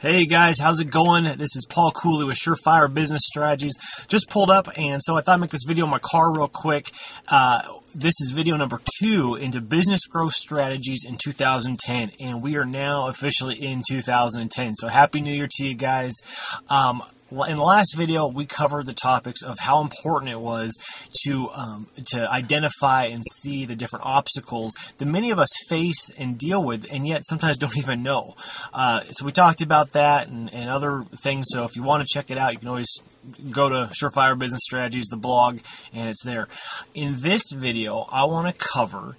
Hey guys, how's it going? This is Paul Cooley with Surefire Business Strategies. Just pulled up, and so I thought I'd make this video in my car real quick. This is video number 2 into business growth strategies in 2010, and we are now officially in 2010. So happy New Year to you guys. In the last video, we covered the topics of how important it was to identify and see the different obstacles that many of us face and deal with, and yet sometimes don't even know. So we talked about that and other things. So if you want to check it out, you can always go to Surefire Business Strategies, the blog, and it's there. In this video, I want to cover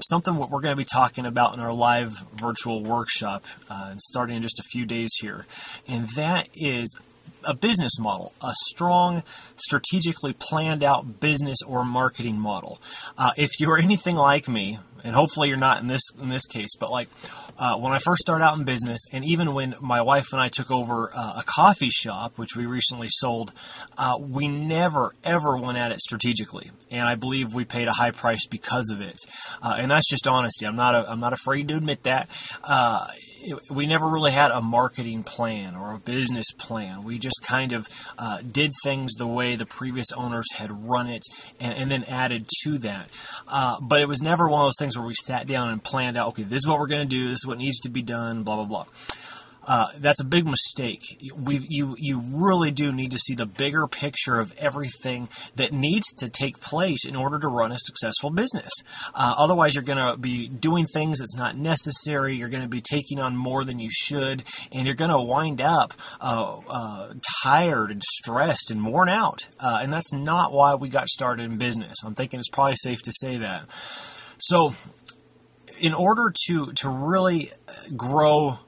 something what we're going to be talking about in our live virtual workshop, starting in just a few days here, and that is a business model, a strong, strategically planned out business or marketing model. If you're anything like me, and hopefully you're not in this case, but like when I first started out in business, and even when my wife and I took over a coffee shop, which we recently sold, we never ever went at it strategically, and I believe we paid a high price because of it. And that's just honesty. I'm not afraid to admit that. We never really had a marketing plan or a business plan. We just kind of did things the way the previous owners had run it, and then added to that. But it was never one of those things where we sat down and planned out, okay, this is what we're going to do, this is what needs to be done, blah, blah, blah. That's a big mistake. You really do need to see the bigger picture of everything that needs to take place in order to run a successful business. Otherwise, you're going to be doing things that's not necessary. You're going to be taking on more than you should, and you're going to wind up tired and stressed and worn out. And that's not why we got started in business. I'm thinking it's probably safe to say that. So, in order to really grow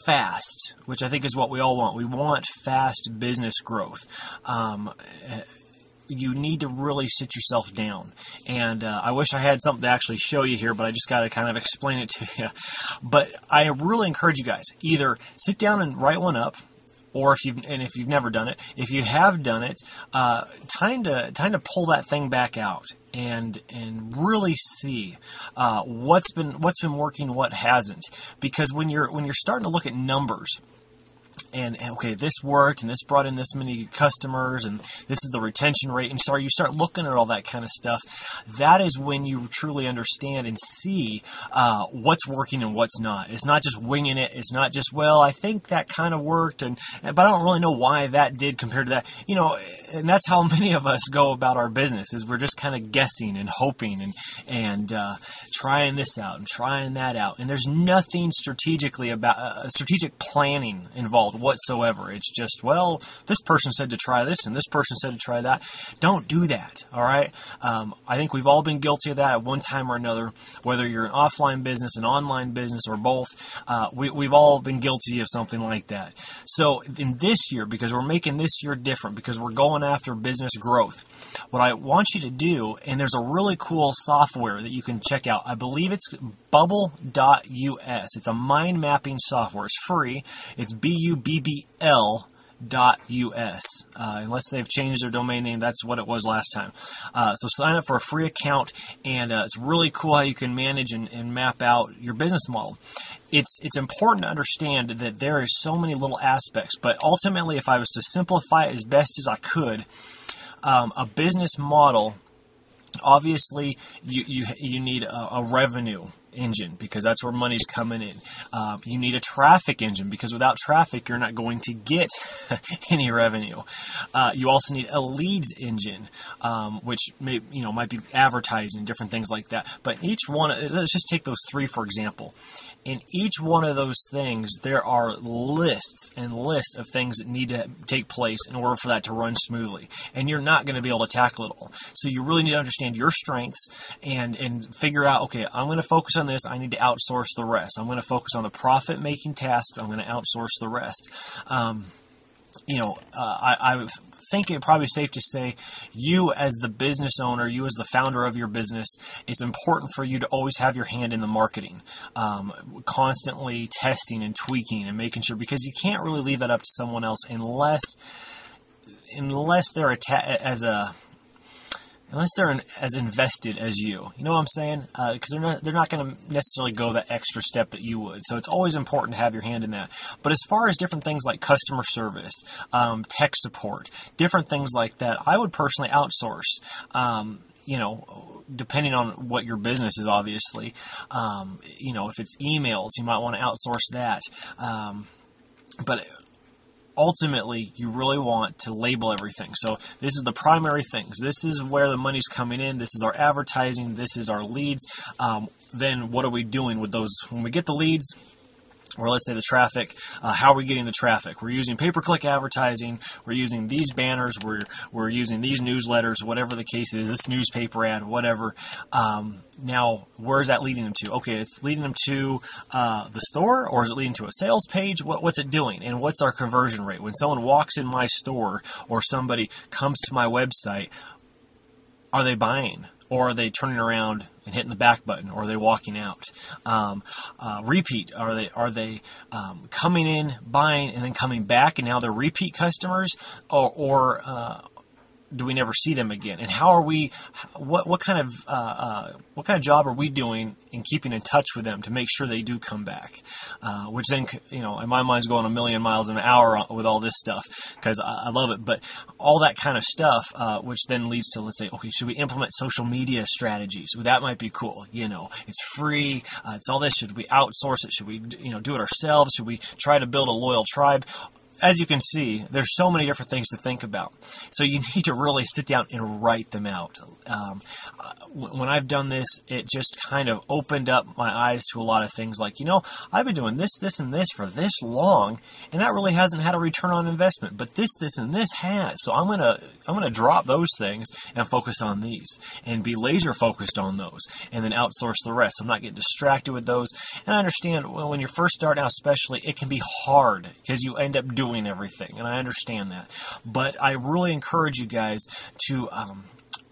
fast, which I think is what we all want. We want fast business growth. You need to really sit yourself down. And I wish I had something to actually show you here, but I just got to kind of explain it to you. But I really encourage you guys, either sit down and write one up, or if you've never done it, if you have done it, time to pull that thing back out and really see what's been working, what hasn't. Because when you're starting to look at numbers, and okay, this worked, and this brought in this many customers, and this is the retention rate, and so you start looking at all that kind of stuff, that is when you truly understand and see what's working and what's not. It's not just winging it. It's not just, well, I think that kind of worked, but I don't really know why that did compared to that. You know, and that's how many of us go about our business, is we're just kind of guessing and hoping and trying this out and trying that out, and there's nothing strategic planning involved whatsoever. It's just, well, this person said to try this and this person said to try that. Don't do that, all right? I think we've all been guilty of that at one time or another, whether you're an offline business, an online business, or both. We've all been guilty of something like that. So in this year, because we're making this year different, because we're going after business growth, what I want you to do, and there's a really cool software that you can check out. I believe it's Bubble.us. It's a mind mapping software. It's free. It's BUBBL.us. Unless they've changed their domain name, that's what it was last time. So sign up for a free account, and it's really cool how you can manage and map out your business model. It's important to understand that there is so many little aspects, but ultimately, if I was to simplify it as best as I could, a business model, obviously you need a revenue engine, because that's where money's coming in. You need a traffic engine, because without traffic, you're not going to get any revenue. You also need a leads engine, which might be advertising, different things like that. But each one, let's just take those 3 for example. In each one of those things, there are lists and lists of things that need to take place in order for that to run smoothly. And you're not going to be able to tackle it all. So you really need to understand your strengths and figure out, okay, I'm going to focus on this. I need to outsource the rest. I'm going to focus on the profit-making tasks. I'm going to outsource the rest. I think it's probably safe to say, you as the business owner, you as the founder of your business, it's important for you to always have your hand in the marketing, constantly testing and tweaking and making sure, because you can't really leave that up to someone else unless they're unless they're as invested as you. You know what I'm saying? Because they're not going to necessarily go that extra step that you would. So it's always important to have your hand in that. But as far as different things like customer service, tech support, different things like that, I would personally outsource. Depending on what your business is, obviously. If it's emails, you might want to outsource that. But ultimately, you really want to label everything. So this is the primary things. This is where the money's coming in. This is our advertising. This is our leads. Then what are we doing with those? When we get the leads, or let's say the traffic, how are we getting the traffic? We're using pay-per-click advertising, we're using these banners, we're using these newsletters, whatever the case is, this newspaper ad, whatever. Now, where is that leading them to? Okay, it's leading them to the store, or is it leading to a sales page? What's it doing? And what's our conversion rate? When someone walks in my store, or somebody comes to my website, are they buying? Or are they turning around and hitting the back button? Or are they walking out? Repeat. Are they coming in, buying, and then coming back, and now they're repeat customers? Or do we never see them again? And how are we? What kind of job are we doing in keeping in touch with them to make sure they do come back? Which then, in my mind's going a million miles an hour with all this stuff, because I love it. But all that kind of stuff, which then leads to, let's say, okay, should we implement social media strategies? Well, that might be cool. It's free. It's all this. Should we outsource it? Should we, do it ourselves? Should we try to build a loyal tribe? As you can see, there's so many different things to think about. So you need to really sit down and write them out. When I've done this, it just kind of opened up my eyes to a lot of things like, I've been doing this, this, and this for this long, and that really hasn't had a return on investment. But this, and this has. So I'm gonna drop those things and focus on these and be laser focused on those, and then outsource the rest. I'm not getting distracted with those. And I understand when you're first starting out, especially, it can be hard because you end up doing everything, and I understand that. But I really encourage you guys to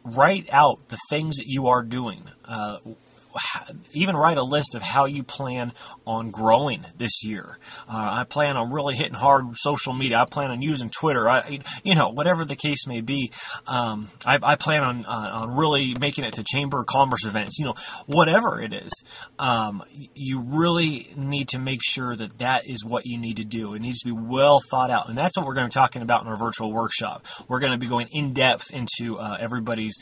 write out the things that you are doing. Even write a list of how you plan on growing this year. I plan on really hitting hard social media. I plan on using Twitter. Whatever the case may be. I plan on really making it to Chamber of Commerce events. Whatever it is. You really need to make sure that is what you need to do. It needs to be well thought out, and that's what we're going to be talking about in our virtual workshop. We're going to be going in depth into everybody's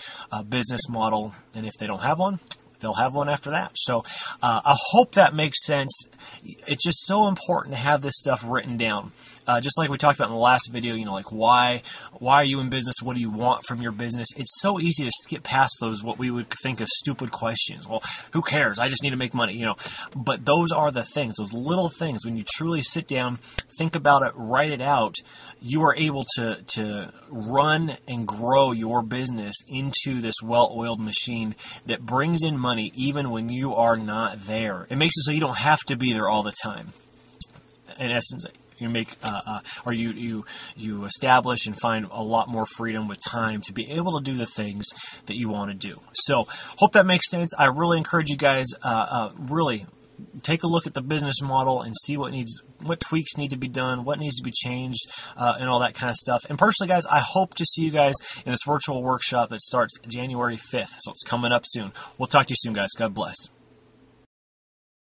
business model, and if they don't have one, they'll have one after that. So I hope that makes sense. It's just so important to have this stuff written down. Just like we talked about in the last video, like why are you in business? What do you want from your business? It's so easy to skip past those, what we would think of stupid questions. Well, who cares? I just need to make money, But those are the things, those little things. When you truly sit down, think about it, write it out, you are able to run and grow your business into this well-oiled machine that brings in money even when you are not there. It makes it so you don't have to be there all the time. In essence, you make you establish and find a lot more freedom with time to be able to do the things that you want to do. So hope that makes sense. I really encourage you guys really take a look at the business model and see what tweaks need to be done, what needs to be changed, and all that kind of stuff. And personally, guys, I hope to see you guys in this virtual workshop that starts January 5th. So it's coming up soon. We'll talk to you soon, guys. God bless.